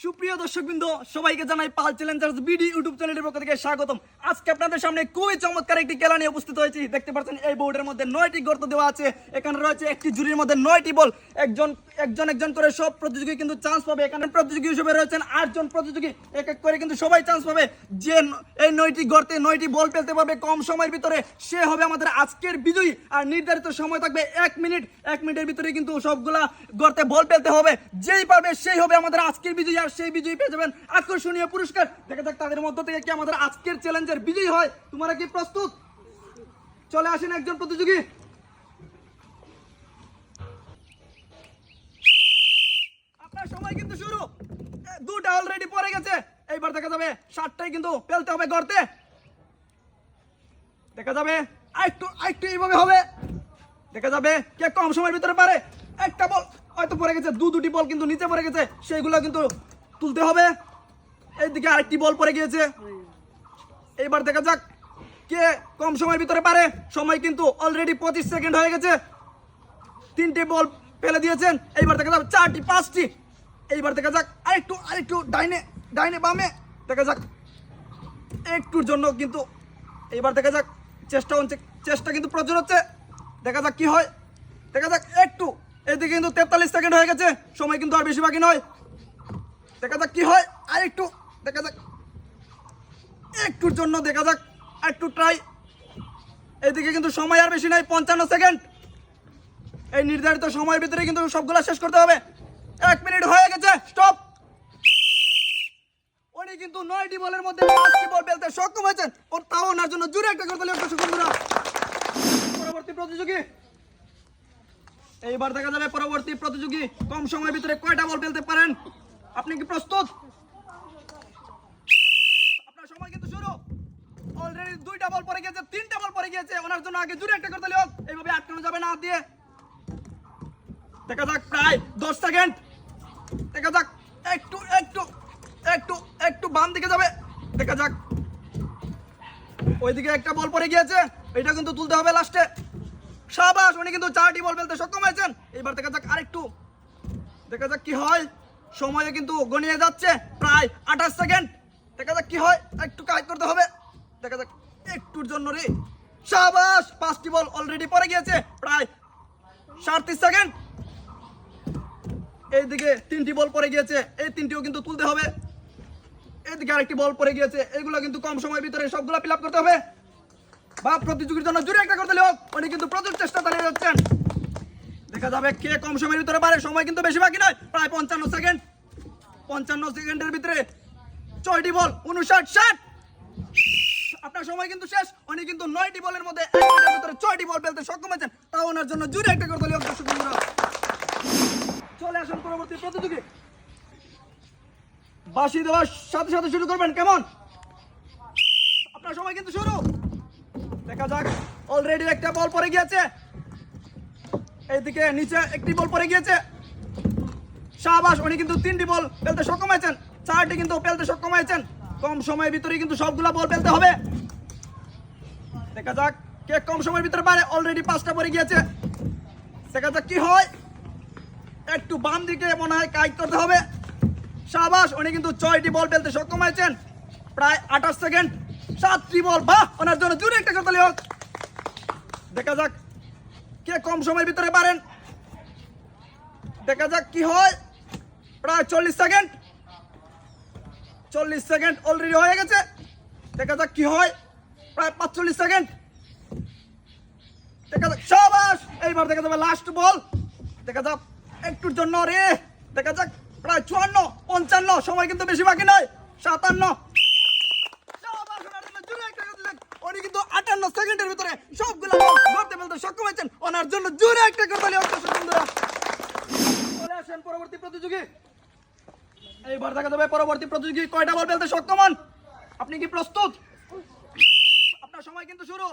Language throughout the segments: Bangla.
সুপ্রিয় দর্শকবৃন্দ, সবাইকে জানাই পাল চ্যালেঞ্জার্স বিডি ইউটিউব চ্যানেলের পক্ষ থেকে স্বাগতম। আজকে আপনাদের সামনে খুবই চমৎকার একটি খেলা নিয়ে উপস্থিত হয়েছি। দেখতে পাচ্ছেন এই বোর্ডের মধ্যে 9টি গর্ত দেওয়া আছে। এখানে রয়েছে একটি জুরির মধ্যে 9টি বল। একজন করে সব প্রতিযোগী কিন্তু চান্স পাবে। এখানে প্রতিযোগী হিসেবে রয়েছেন 8 জন প্রতিযোগী। এক এক করে কিন্তু সবাই চান্স পাবে। যে এই 9টি গর্তে 9টি বল ফেলতে পারবে কম সময়ের ভিতরে, সে হবে আমাদের আজকের বিজয়ী। আর নির্ধারিত সময় থাকবে 1 মিনিট। 1 মিনিটের ভিতরে কিন্তু সবগুলা গর্তে বল ফেলতে হবে। যেই পারবে সেই হবে আমাদের আজকের বিজয়ী। আর সেই বিজয়ী পেয়ে যাবেন আকর্ষণীয় পুরস্কার। দেখা যাক তাদের মধ্য থেকে কি আমাদের আজকের চ্যালেঞ্জের বিজয়ী হয়। তোমরা কি প্রস্তুত? চলে আসেন একজন প্রতিযোগী। আপনার সময় কিন্তু শুরু। দুটা অলরেডি পড়ে গেছে। এইবার দেখা যাবে 7টাই কিন্তু ফেলতে হবে গর্তে। দেখা যাবে আরেকটু এইভাবে হবে। দেখা যাবে কে কম সময়ের ভিতরে পারে। একটা বল হয়তো পড়ে গেছে, দুটি বল কিন্তু নিচে পড়ে গেছে, সেইগুলো কিন্তু তুলতে হবে। এইদিকে আরেকটি বল পড়ে গিয়েছে। এইবার দেখা যাক কে কম সময়ের ভিতরে পারে। সময় কিন্তু অলরেডি 25 সেকেন্ড হয়ে গেছে। 3টে বল ফেলে দিয়েছেন। এইবার দেখা যাক 4টি 5টি। এইবার দেখা যাক আরেকটু ডাইনে বামে। দেখা যাক একটুর জন্য কিন্তু এইবার দেখা যাক চেষ্টা কিন্তু প্রচুর হচ্ছে। দেখা যাক কি হয়। দেখা যাক একটু এদিকে কিন্তু 43 সেকেন্ড হয়ে গেছে। সময় কিন্তু আর বেশি বাকি নয়। দেখা যাক কি হয়। আরেকটু দেখা যাক একটুর জন্য দেখা যাক একটু ট্রাই। এদিকে কিন্তু সময় আর বেশি নাই, 55 সেকেন্ড। এই নির্ধারিত সময়ের ভিতরে কিন্তু সবগুলা শেষ করতে হবে। 1 মিনিট হয়ে গেছে, স্টপ। উনি কিন্তু 9টি বলের মধ্যে 5টি বল ফেলতে সক্ষম হয়েছেন। ওর তাও ওনার জন্য জোরে একটা করতে হবে দর্শক বন্ধুরা। পরবর্তী প্রতিযোগী। এইবার দেখা যাবে পরবর্তী প্রতিযোগী কম সময়ের ভিতরে কয়টা বল ফেলতে পারেন। আপনি কি প্রস্তুত? আপনার সময় কিন্তু শুরু। অলরেডি 2টা বল পড়ে গিয়েছে, 3টা বল পড়ে গিয়েছে। ওনার জন্য আগে জোরে একটা করতে হবে। এইভাবে আটকানো যাবে না হাত দিয়ে। দেখা যাক প্রায় 10 সেকেন্ড। দেখা যাক একটু বাম দিকে যাবে। দেখা যাক ওইদিকে একটা বল পড়ে গিয়েছে, এটা কিন্তু তুলতে হবে লাস্টে। শাবাশ, উনি কিন্তু 4টি বল ফেলতে সক্ষম হয়েছেন। এবার দেখা যাক আরেকটু। দেখা যাক কি হয়। সময় কিন্তু গনিয়ে যাচ্ছে, প্রায় 28 সেকেন্ড। দেখা যাক কি হয়। একটু কাজ করতে হবে। দেখা যাক একটুর জন্য রে। শাবাশ, 5টি বল অলরেডি পড়ে গিয়েছে, প্রায় 37 সেকেন্ড। এইদিকে 3টি বল পড়ে গিয়েছে, এই 3টিও কিন্তু তুলতে হবে। এইদিকে আরেকটি বল পড়ে গিয়েছে। এগুলো কিন্তু কম সময়ের ভিতরে সবগুলো ফিল আপ করতে হবে। বা প্রতিযোগীর জন্য জোরে একটা করতে হোক। উনি কিন্তু প্রচুর চেষ্টা চালিয়ে যাচ্ছেন। দেখা যাবে কে কম সময়ের ভিতরে পারে। সময় কিন্তু বেশি বাকি নয়, প্রায় 55 সেকেন্ড। 55 সেকেন্ডের ভিতরে 6টি বল 59-60। আপনার সময় কিন্তু শেষ। উনি কিন্তু 9টি বলের মধ্যে 1 মিনিটের ভিতরে 6টি বল ফেলতে সক্ষম হয়েছেন। তাও ওনার জন্য জোরে একটা করতে হোক দর্শক বন্ধুরা। চলে আসুন পরবর্তী প্রতিযোগী। বাঁশি দেওয়ার সাথে সাথে শুরু করবেন, কেমন? আপনার সময় কিন্তু শুরু। দেখা যাক অলরেডি একটা বল পড়ে গিয়েছে। এইদিকে নিচে একটি বল পড়ে গিয়েছে। শাবাশ, উনি কিন্তু 3টি বল ফেলতে সক্ষম হয়েছেন। 4টি কিন্তু ফেলতে সক্ষম হয়েছেন। কম সময়ের ভিতরে কিন্তু সবগুলা বল ফেলতে হবে। দেখা যাক কে কম সময়ের ভিতরে পারে। অলরেডি 5টা পড়ে গিয়েছে। দেখা যাক কি হয়। একটু বাম দিকে মনে হয় কাজ করতে হবে। শাবাশ, উনি কিন্তু 6টি বল ফেলতে সক্ষম হয়েছেন, প্রায় 28 সেকেন্ড। 7টি বল, বাহ, ওনার জন্য জোরে একটা করতে হোক। দেখা যাক কে কম সময়ের ভিতরে পারেন। দেখা যাক কি হয়। প্রায় 40 সেকেন্ড। 40 সেকেন্ড অলরেডি হয়ে গেছে। দেখা যাক কি হয়। প্রায় 45 সেকেন্ড। দেখা যাক, শাবাশ। এইবার দেখা যাবে লাস্ট বল। দেখা যাক একটুর জন্য রে। দেখা যাক প্রায় 54, 55। সময় কিন্তু বেশি বাকি নয়, 57। উনি কিন্তু 58 সেকেন্ডের ভিতরে সবগুলো বল ধরতে ফেলতে সক্ষম হয়েছেন। ওনার জন্য জোরে একটা করতালি হোক দর্শক বন্ধুরা। চলে আসেন পরবর্তী প্রতিযোগী। এইবার দেখা যাবে পরবর্তী প্রতিযোগী কয়টা বল ফেলতে সক্ষম হন। আপনি কি প্রস্তুত? আপনার সময় কিন্তু শুরু।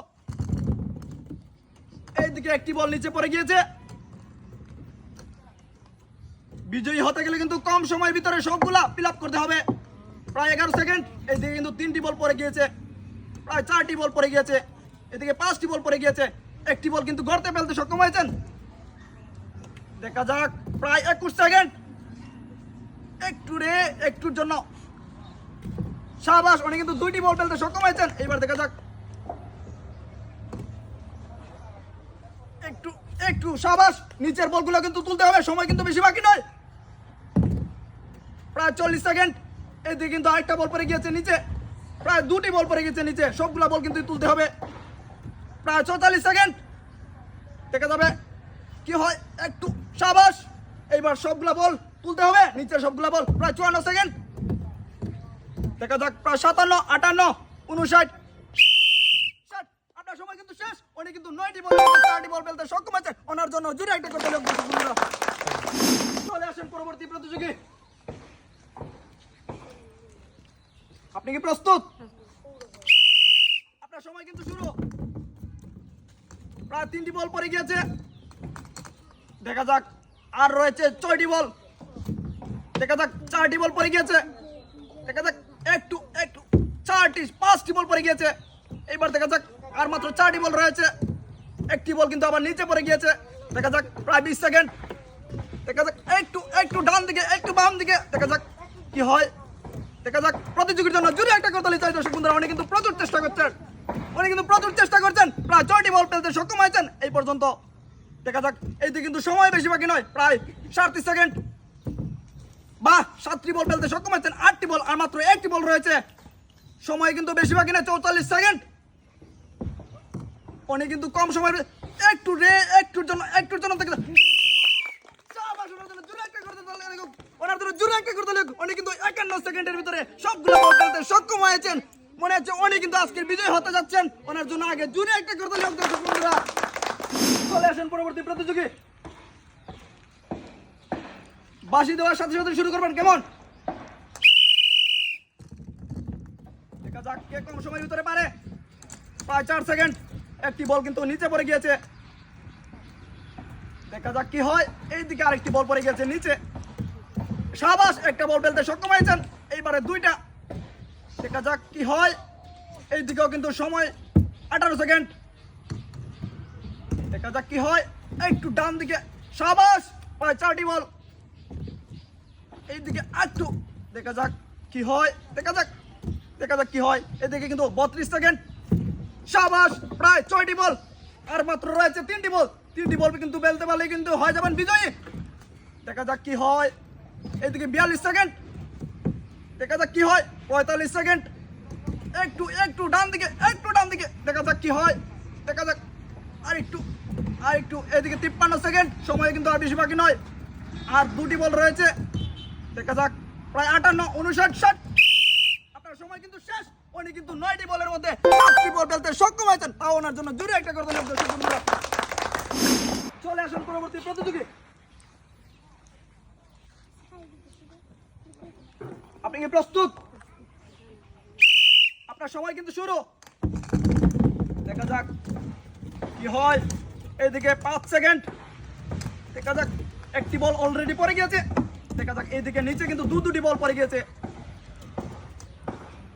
এইদিকে একটি বল নিচে পড়ে গিয়েছে। বিজয়ী হতে গেলে কিন্তু কম সময়ের ভিতরে সবগুলা ফিল আপ করতে হবে। প্রায় 11 সেকেন্ড। এইদিকে কিন্তু 3টি বল পড়ে গিয়েছে, প্রায় 4টি বল পড়ে গিয়েছে। এদিকে 5টি বল পড়ে গিয়েছে। একটি বল কিন্তু গর্তে ফেলতে সক্ষম হয়েছেন। দেখা যাক প্রায় 21 সেকেন্ড। একটু রে, একটুর জন্য। শাবাশ, উনি কিন্তু 2টি বল ফেলতে সক্ষম হয়েছেন। এইবার দেখা যাক, একটু একটু শাবাশ। নিচের বলগুলো কিন্তু তুলতে হবে, সময় কিন্তু বেশি বাকি নয়, প্রায় 40 সেকেন্ড। এদিকে কিন্তু আরেকটা বল পড়ে গিয়েছে নিচে, প্রায় 2টি বল পড়ে গেছে নিচে, সবগুলা বল কিন্তু তুলতে হবে। প্রায় 44 সেকেন্ড, দেখা যাবে কি হয়। একটু শাবাশ, এইবার সবগুলা বল তুলতে হবে, নিচের সবগুলা বল। প্রায় 54 সেকেন্ড, দেখা যাক। প্রায় 57, 58, 59, 60। আপনার সময় কিন্তু শেষ। উনি কিন্তু 9টি বল 4টি বল ফেলতে সক্ষম হয়েছে। ওনার জন্য জুড়ে একটা করতে লোক চলে আসেন পরবর্তী প্রতিযোগী। আপনি কি প্রস্তুত? আপনার সময় কিন্তু শুরু। প্রায় 3টি বল পড়ে গিয়েছে, দেখা যাক। আর রয়েছে 6টি বল, দেখা যাক। 4টি বল পড়ে গিয়েছে, দেখা যাক। একটু একটু 5টি বল পড়ে গিয়েছে। এইবার দেখা যাক, আর মাত্র 4টি বল রয়েছে। একটি বল কিন্তু আবার নিচে পড়ে গিয়েছে, দেখা যাক। প্রায় 20 সেকেন্ড, দেখা যাক। একটু একটু ডান দিকে, একটু বাম দিকে, দেখা যাক কি হয়, দেখা যাক। প্রতিযোগীর জন্য জুড়ে একটা করতালি চাই দর্শক বন্ধুরা। উনি কিন্তু প্রচুর চেষ্টা করছেন, প্রায় 6টি বল ফেলতে সক্ষম হয়েছেন এই পর্যন্ত, দেখা যাক। এইদিকে কিন্তু সময় বেশি বাকি নয়, প্রায় 37 সেকেন্ড। বাহ, 7টি বল ফেলতে সক্ষম হয়েছেন, 8টি বল, আর মাত্র 1টি বল রয়েছে। সময় কিন্তু বেশি বাকি নয়, 44 সেকেন্ড। উনি কিন্তু কম সময়, একটু রে, একটুর জন্য দেখা যাক। উনি কিন্তু 51 সেকেন্ডের ভিতরে সবগুলো বল ফেলতে সক্ষম হয়েছেন। মনে হচ্ছে উনি কিন্তু আজকের বিজয় হতে যাচ্ছেন। ওনার জন্য আগে জুড়ে একটা করতে লোক দর্শক বন্ধুরা। চলে আসেন পরবর্তী প্রতিযোগী। বাঁশি দেওয়ার সাথে সাথে শুরু করবেন, কেমন? দেখা যাক কে কম সময়ের ভিতরে পারে। প্রায় 4 সেকেন্ড, একটি বল কিন্তু নিচে পড়ে গিয়েছে, দেখা যাক কি হয়। এইদিকে আরেকটি বল পড়ে গিয়েছে নিচে, শাবাশ, একটা বল ফেলতে সক্ষম হয়েছেন। এইবারে 2টা, দেখা যাক কি হয়। এইদিকেও কিন্তু সময় 18 সেকেন্ড, দেখা যাক কি হয়। একটু ডান দিকে, শাবাশ, প্রায় 4টি বল। এইদিকে একটু, দেখা যাক কি হয়, দেখা যাক কি হয়। এদিকে কিন্তু 32 সেকেন্ড, শাবাশ, প্রায় 6টি বল, আর মাত্র রয়েছে 3টি বল। 3টি বল কিন্তু ফেলতে পারলে কিন্তু হয়ে যাবেন বিজয়ী, দেখা যাক কি হয়। এইদিকে 42 সেকেন্ড, দেখা যাক কি হয়। 45 সেকেন্ড, একটু একটু ডান দিকে, দেখা যাক কি হয়, দেখা যাক। আর একটু এদিকে 53 সেকেন্ড, সময় কিন্তু আর বেশি বাকি নয়, আর 2টি বল রয়েছে, দেখা যাক। প্রায় 58, 59, 60। আপনার সময় কিন্তু শেষ। উনি কিন্তু 9টি বলের মধ্যে 7টি বল ফেলতে সক্ষম হয়েছেন। তাও ওনার জন্য জুড়ে একটা করতে হবে। চলে আসুন পরবর্তী প্রতিযোগী। আপনি কি প্রস্তুত? আপনার সময় কিন্তু শুরু, দেখা যাক কি হয়। এইদিকে 5 সেকেন্ড, দেখা যাক। একটি বল অলরেডি পড়ে গিয়েছে, দেখা যাক। এইদিকে নিচে কিন্তু 2টি বল পড়ে গিয়েছে,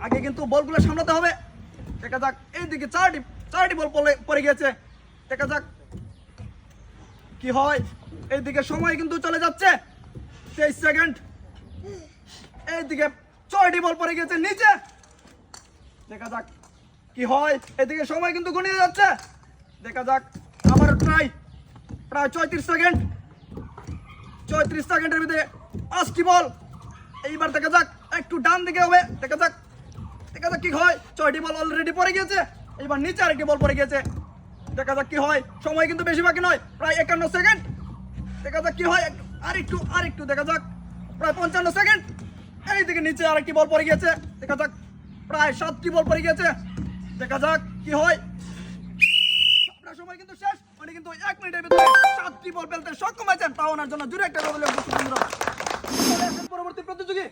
আগে কিন্তু বলগুলো সামলাতে হবে, দেখা যাক। এইদিকে 4টি বল পড়ে গিয়েছে, দেখা যাক কি হয়। এইদিকে সময় কিন্তু চলে যাচ্ছে, 23 সেকেন্ড। এইদিকে 6টি বল পড়ে গিয়েছে নিচে, দেখা যাক কি হয়। এদিকে সময় কিন্তু গড়িয়ে যাচ্ছে, দেখা যাক। আবার প্রায় 34 সেকেন্ড, 34 সেকেন্ডের ভিতরে 5টি বল। এইবার দেখা যাক, একটু ডান দিকে হবে, দেখা যাক কি হয়। 6টি বল অলরেডি পড়ে গিয়েছে, এইবার নিচে আরেকটি বল পড়ে গিয়েছে, দেখা যাক কি হয়। সময় কিন্তু বেশি বাকি নয়, প্রায় 51 সেকেন্ড, দেখা যাক কি হয়। আর একটু দেখা যাক, প্রায় 55 সেকেন্ড। এইদিকে নিচে আরেকটি বল পড়ে গিয়েছে, দেখা যাক। প্রায় 7টি বল পড়ে গিয়েছে, দেখা যাক কি হয়। আপনার সময় কিন্তু শেষ। উনি কিন্তু 1 মিনিটের ভিতরে 7টি বল ফেলতে সক্ষম হয়েছেন। তাও ওনার জন্য জুড়ে একটা করতে হবে। পরবর্তী প্রতিযোগী।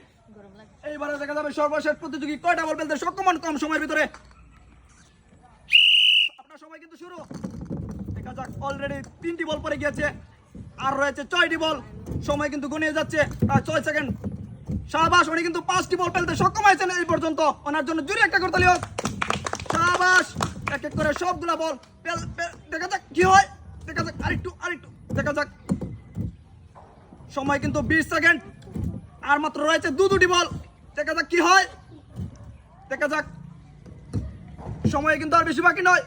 এইবারে দেখা যাবে সর্বশেষ প্রতিযোগী কয়টা বল ফেলতে সক্ষম হন কম সময়ের ভিতরে। আপনার সময় কিন্তু শুরু, দেখা যাক। অলরেডি 3টি বল পড়ে গিয়েছে, আর রয়েছে 6টি বল। সময় কিন্তু গড়িয়ে যাচ্ছে, প্রায় 6 সেকেন্ড। শাবাশ, উনি কিন্তু 5টি বল ফেলতে সক্ষম হয়েছেন এই পর্যন্ত। ওনার জন্য জুড়ে একটা করতে হবে। শাবাশ, এক এক করে সবগুলা বল দেখা যাক কি হয়, দেখা যাক। আরেকটু দেখা যাক। সময় কিন্তু 20 সেকেন্ড, আর মাত্র রয়েছে দুটি বল, দেখা যাক কি হয়, দেখা যাক। সময় কিন্তু আর বেশি বাকি নয়,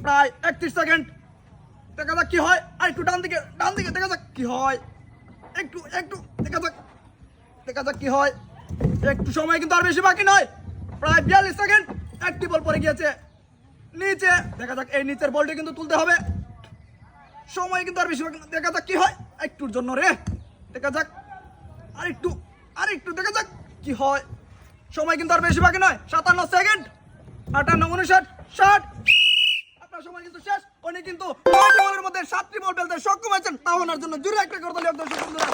প্রায় 31 সেকেন্ড, দেখা যাক কি হয়। আর একটু ডান দিকে দেখা যাক কি হয়, একটু দেখা যাক কি হয়। একটু সময় কিন্তু আর বেশি বাকি নয়, প্রায় 42 সেকেন্ড। একটি বল পড়ে গিয়েছে নিচে, দেখা যাক এই নিচের বলটি কিন্তু তুলতে হবে। সময় কিন্তু আর বেশি বাকি নয়, দেখা যাক কি হয়। একটুর জন্য রে, দেখা যাক আর একটু দেখা যাক কি হয়। সময় কিন্তু আর বেশি বাকি নয়, 57 সেকেন্ড, 58, 59, 60। আপনার সময় কিন্তু শেষ। উনি কিন্তু 9টি বলের মধ্যে 7টি বল ফেলতে সক্ষম হয়েছেন, তা ওনার জন্য জোরে একটা করতালি হোক দর্শক বন্ধুরা।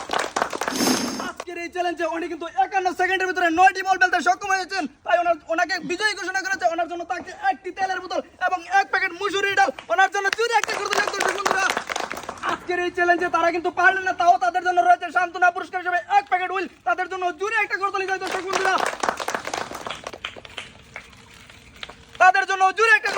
আজকের এই চ্যালেঞ্জে উনি কিন্তু 51 সেকেন্ডের ভিতরে 9টি বল ফেলতে সক্ষম হয়েছেন, তাই ওনাকে বিজয়ী ঘোষণা করেছে। ওনার জন্য তাকে একটি তেলের বোতল এবং 1 প্যাকেট মুসুরি ডাল, ওনার জন্য জোরে একটা করতালি হোক দর্শক বন্ধুরা। আজকের এই চ্যালেঞ্জে তারা কিন্তু পারলেন না, তাও তাদের জন্য রয়েছে সান্ত্বনা পুরস্কার হিসেবে 1 প্যাকেট হুইল, তাদের জন্য জোরে একটা করতালি যায় দর্শক বন্ধুরা, তাদের জন্য জোরে একটা